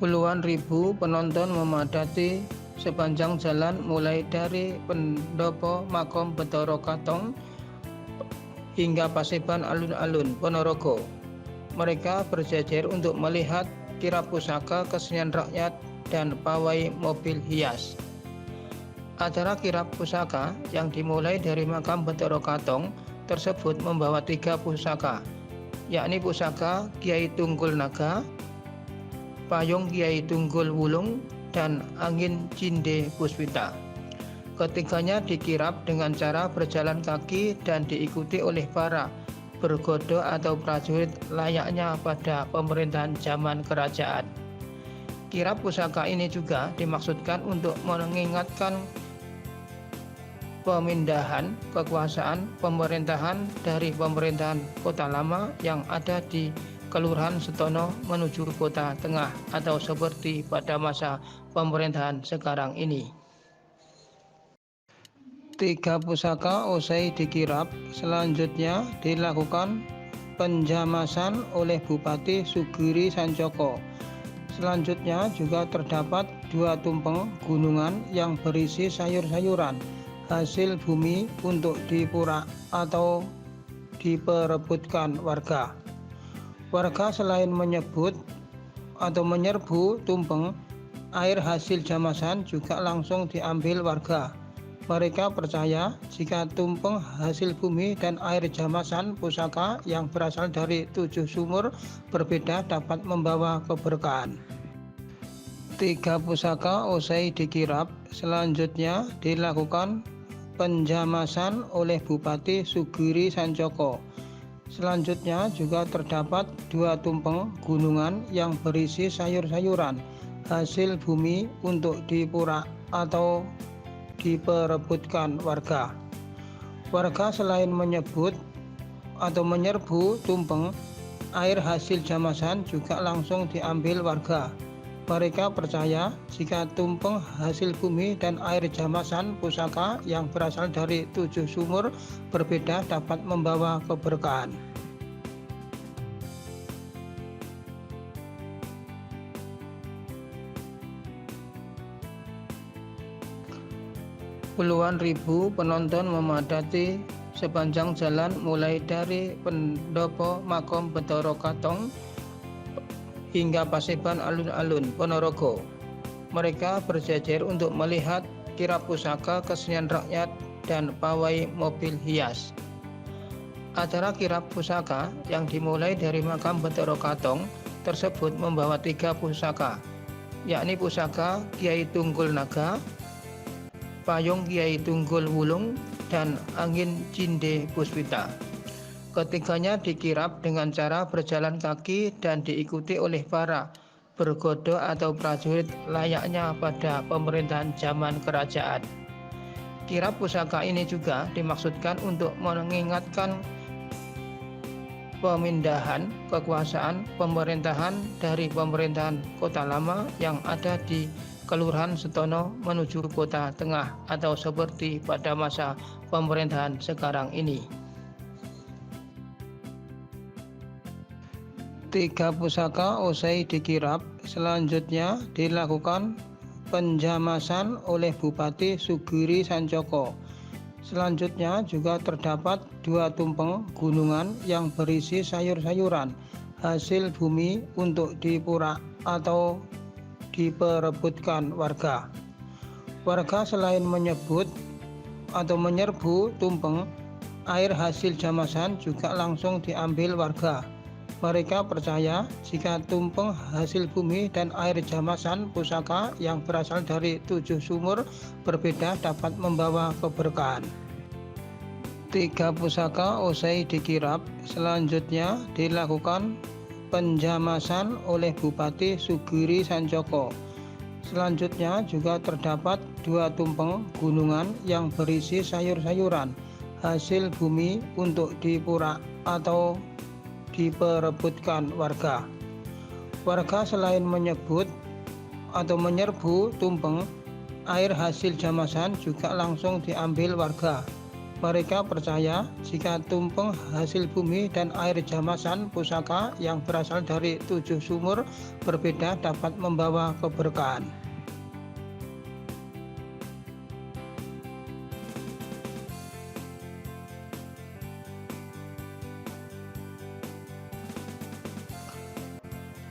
Puluhan ribu penonton memadati sepanjang jalan mulai dari pendopo Makom Bathara Katong hingga Paseban Alun-Alun Ponorogo. Mereka berjejer untuk melihat kirap pusaka kesenian rakyat dan pawai mobil hias. Acara kirap pusaka yang dimulai dari Makam Bathara Katong tersebut membawa 3 pusaka, yakni pusaka Kiai Tunggul Naga, Payung Kiai Tunggul Wulung, dan Angin Cinde Puspita. Ketiganya dikirap dengan cara berjalan kaki dan diikuti oleh para bergodo atau prajurit layaknya pada pemerintahan zaman kerajaan. Kirap pusaka ini juga dimaksudkan untuk mengingatkan pemindahan kekuasaan pemerintahan dari pemerintahan Kota Lama yang ada di Kelurahan Setono menuju Kota Tengah atau seperti pada masa pemerintahan sekarang ini. 3 pusaka usai dikirap, selanjutnya dilakukan penjamasan oleh Bupati Sugiri Sancoko. Selanjutnya juga terdapat 2 tumpeng gunungan yang berisi sayur-sayuran hasil bumi untuk dipura atau diperebutkan warga. Warga selain menyebut atau menyerbu tumpeng, air hasil jamasan juga langsung diambil warga. Mereka percaya jika tumpeng hasil bumi dan air jamasan pusaka yang berasal dari 7 sumur berbeda dapat membawa keberkahan. 3 pusaka usai dikirap, selanjutnya dilakukan penjamasan oleh Bupati Sugiri Sancoko. Selanjutnya juga terdapat 2 tumpeng gunungan yang berisi sayur-sayuran hasil bumi untuk dipura atau diperebutkan warga. Warga selain menyebut atau menyerbu tumpeng, air hasil jamasan juga langsung diambil warga. Mereka percaya jika tumpeng hasil bumi dan air jamasan pusaka yang berasal dari 7 sumur berbeda dapat membawa keberkahan. Puluhan ribu penonton memadati sepanjang jalan mulai dari pendopo Makom Bathara Katong hingga Paseban Alun-Alun Ponorogo. Mereka berjejer untuk melihat kirap pusaka kesenian rakyat dan pawai mobil hias. Acara kirap pusaka yang dimulai dari Makam Bathara Katong tersebut membawa 3 pusaka, yakni pusaka Kiai Tunggul Naga, Payung Kiai Tunggul Wulung, dan Angin Cinde Puspita. Ketiganya dikirap dengan cara berjalan kaki dan diikuti oleh para bergodo atau prajurit layaknya pada pemerintahan zaman kerajaan. Kirap pusaka ini juga dimaksudkan untuk mengingatkan pemindahan kekuasaan pemerintahan dari pemerintahan Kota Lama yang ada di Kelurahan Setono menuju Kota Tengah atau seperti pada masa pemerintahan sekarang ini. 3 pusaka usai dikirap, selanjutnya dilakukan penjamasan oleh Bupati Sugiri Sancoko. Selanjutnya juga terdapat 2 tumpeng gunungan yang berisi sayur-sayuran hasil bumi untuk dipura atau diperebutkan warga. Warga selain menyebut atau menyerbu tumpeng, air hasil jamasan juga langsung diambil warga. Mereka percaya jika tumpeng hasil bumi dan air jamasan pusaka yang berasal dari 7 sumur berbeda dapat membawa keberkahan. 3 pusaka usai dikirap, selanjutnya dilakukan penjamasan oleh Bupati Sugiri Sancoko. Selanjutnya juga terdapat 2 tumpeng gunungan yang berisi sayur-sayuran hasil bumi untuk dipura atau diperebutkan warga. Warga selain menyebut atau menyerbu tumpeng, air hasil jamasan juga langsung diambil warga. Mereka percaya jika tumpeng hasil bumi dan air jamasan pusaka yang berasal dari 7 sumur berbeda dapat membawa keberkahan.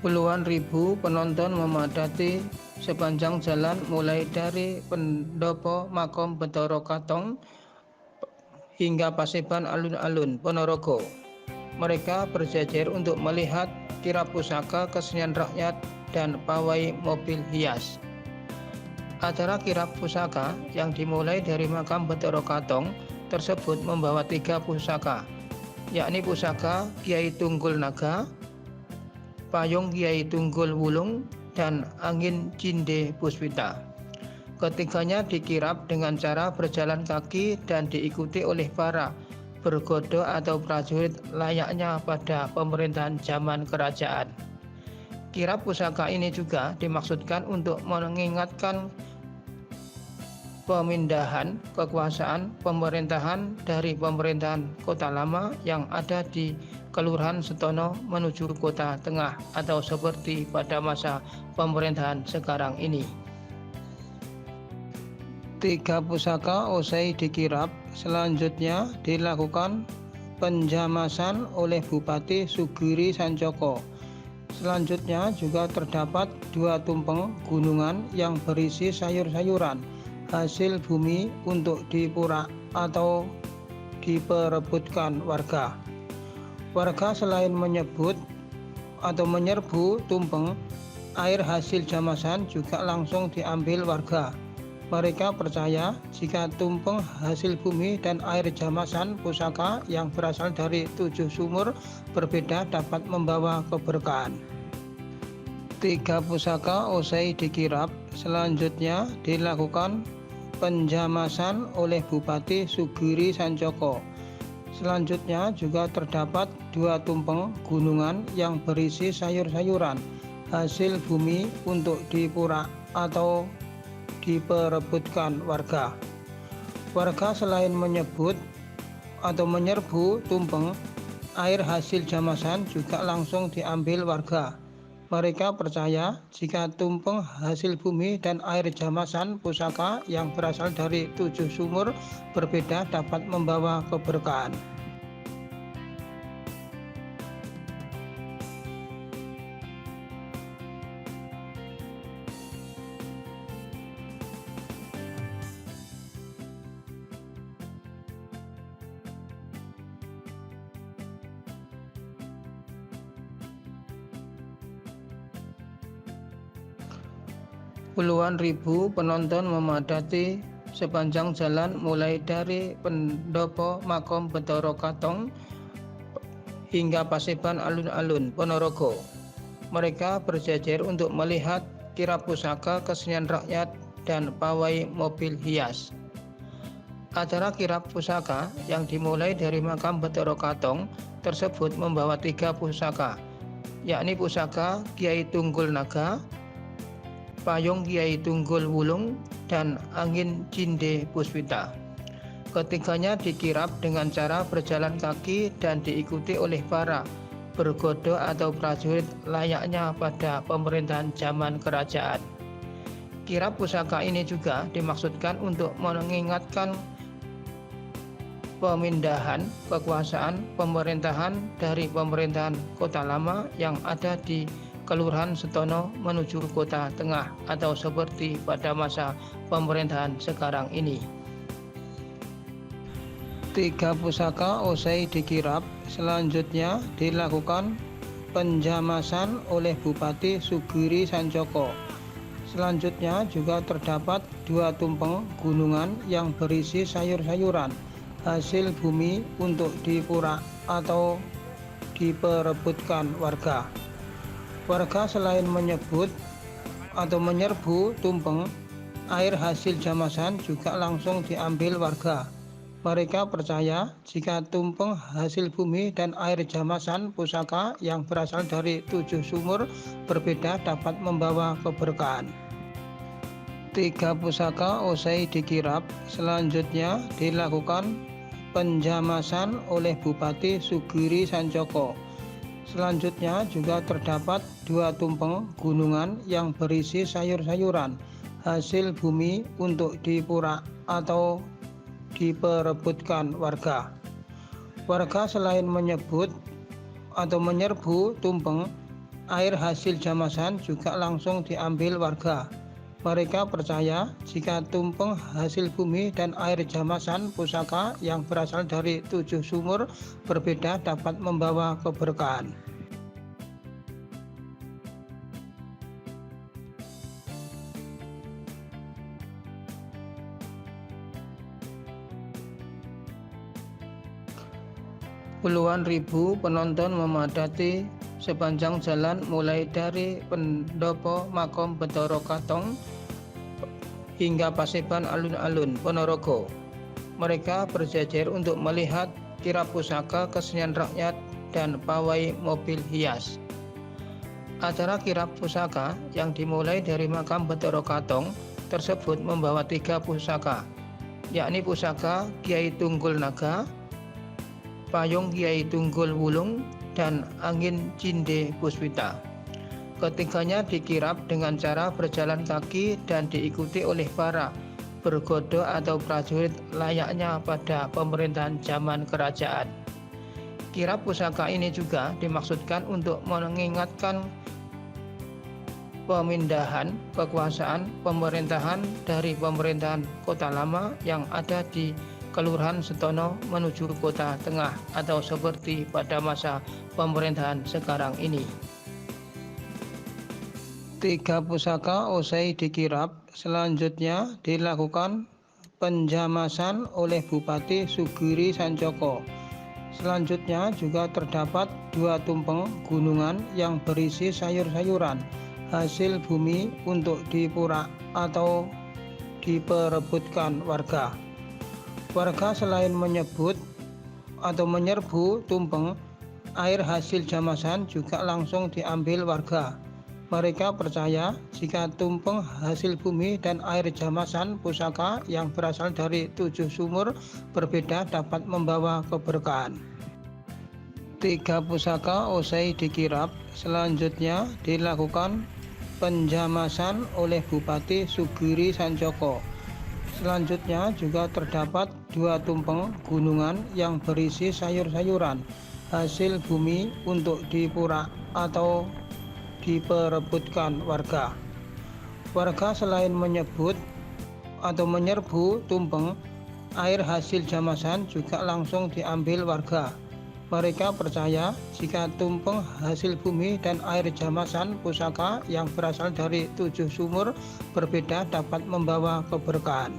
Puluhan ribu penonton memadati sepanjang jalan mulai dari pendopo Makom Bathara Katong hingga Paseban Alun-Alun, Ponorogo. Mereka berjejer untuk melihat kirap pusaka kesenian rakyat dan pawai mobil hias. Acara kirap pusaka yang dimulai dari Makam Bathara Katong tersebut membawa 3 pusaka, yakni pusaka Kiai Tunggul Naga, Payung Kiai Tunggul Wulung, dan Angin Cinde Puspita. Ketiganya dikirap dengan cara berjalan kaki dan diikuti oleh para bergodo atau prajurit layaknya pada pemerintahan zaman kerajaan. Kirap pusaka ini juga dimaksudkan untuk mengingatkan pemindahan kekuasaan pemerintahan dari pemerintahan Kota Lama yang ada di Kelurahan Setono menuju Kota Tengah atau seperti pada masa pemerintahan sekarang ini. 3 pusaka usai dikirap, selanjutnya dilakukan penjamasan oleh Bupati Sugiri Sancoko. Selanjutnya juga terdapat 2 tumpeng gunungan yang berisi sayur-sayuran hasil bumi untuk dipura atau diperebutkan warga. Warga selain menyebut atau menyerbu tumpeng, air hasil jamasan juga langsung diambil warga. Mereka percaya jika tumpeng hasil bumi dan air jamasan pusaka yang berasal dari 7 sumur berbeda dapat membawa keberkahan. 3 pusaka usai dikirap, selanjutnya dilakukan penjamasan oleh Bupati Sugiri Sancoko. Selanjutnya juga terdapat 2 tumpeng gunungan yang berisi sayur-sayuran hasil bumi untuk dipura atau diperebutkan warga. Warga selain menyebut atau menyerbu tumpeng, air hasil jamasan juga langsung diambil warga. Mereka percaya jika tumpeng hasil bumi dan air jamasan pusaka yang berasal dari 7 sumur berbeda dapat membawa keberkahan. Puluhan ribu penonton memadati sepanjang jalan mulai dari pendopo Makom Bathara Katong hingga Paseban Alun-Alun, Ponorogo. Mereka berjejer untuk melihat kirap pusaka kesenian rakyat dan pawai mobil hias. Acara kirap pusaka yang dimulai dari Makam Bathara Katong tersebut membawa 3 pusaka, yakni pusaka Kiai Tunggul Naga, Payung Kiai Tunggul Wulung, dan Angin Cinde Puspita. Ketiganya dikirap dengan cara berjalan kaki dan diikuti oleh para bergodo atau prajurit layaknya pada pemerintahan zaman kerajaan. Kirap pusaka ini juga dimaksudkan untuk mengingatkan pemindahan kekuasaan pemerintahan dari pemerintahan Kota Lama yang ada di Kelurahan Setono menuju Kota Tengah atau seperti pada masa pemerintahan sekarang ini. 3 pusaka usai dikirap, selanjutnya dilakukan penjamasan oleh Bupati Sugiri Sancoko. Selanjutnya juga terdapat 2 tumpeng gunungan yang berisi sayur-sayuran hasil bumi untuk dipura atau diperebutkan warga. Warga selain menyebut atau menyerbu tumpeng, air hasil jamasan juga langsung diambil warga. Mereka percaya jika tumpeng hasil bumi dan air jamasan pusaka yang berasal dari 7 sumur berbeda dapat membawa keberkahan. 3 pusaka usai dikirap, selanjutnya dilakukan penjamasan oleh Bupati Sugiri Sancoko. Selanjutnya juga terdapat 2 tumpeng gunungan yang berisi sayur-sayuran hasil bumi untuk dipurak atau diperebutkan warga. Warga selain menyebut atau menyerbu tumpeng, air hasil jamasan juga langsung diambil warga. Mereka percaya jika tumpeng hasil bumi dan air jamasan pusaka yang berasal dari 7 sumur berbeda dapat membawa keberkahan. Puluhan ribu penonton memadati sepanjang jalan mulai dari pendopo Makom Betoro Katong hingga Paseban Alun-Alun Ponorogo. Mereka berjejer untuk melihat kirap pusaka kesenian rakyat dan pawai mobil hias. Acara kirap pusaka yang dimulai dari Makam Betoro Katong tersebut membawa 3 pusaka, yakni pusaka Kiai Tunggul Naga, Payung Kiai Tunggul Wulung, dan Angin Cinde Puspita. Ketiganya dikirap dengan cara berjalan kaki dan diikuti oleh para bergodo atau prajurit layaknya pada pemerintahan zaman kerajaan. Kirap pusaka ini juga dimaksudkan untuk mengingatkan pemindahan kekuasaan pemerintahan dari pemerintahan Kota Lama yang ada di Kelurahan Setono menuju Kota Tengah atau seperti pada masa pemerintahan sekarang ini. 3 pusaka usai dikirap, selanjutnya dilakukan penjamasan oleh Bupati Sugiri Sancoko. Selanjutnya juga terdapat 2 tumpeng gunungan yang berisi sayur-sayuran hasil bumi untuk dipurak atau diperebutkan warga. Warga selain menyebut atau menyerbu tumpeng, air hasil jamasan juga langsung diambil warga. Mereka percaya jika tumpeng hasil bumi dan air jamasan pusaka yang berasal dari 7 sumur berbeda dapat membawa keberkahan. 3 pusaka usai dikirap, selanjutnya dilakukan penjamasan oleh Bupati Sugiri Sancoko. Selanjutnya juga terdapat 2 tumpeng gunungan yang berisi sayur-sayuran hasil bumi untuk dipurak atau diperebutkan warga. Warga selain menyebut atau menyerbu tumpeng, air hasil jamasan juga langsung diambil warga. Mereka percaya jika tumpeng hasil bumi dan air jamasan pusaka yang berasal dari 7 sumur berbeda dapat membawa keberkahan.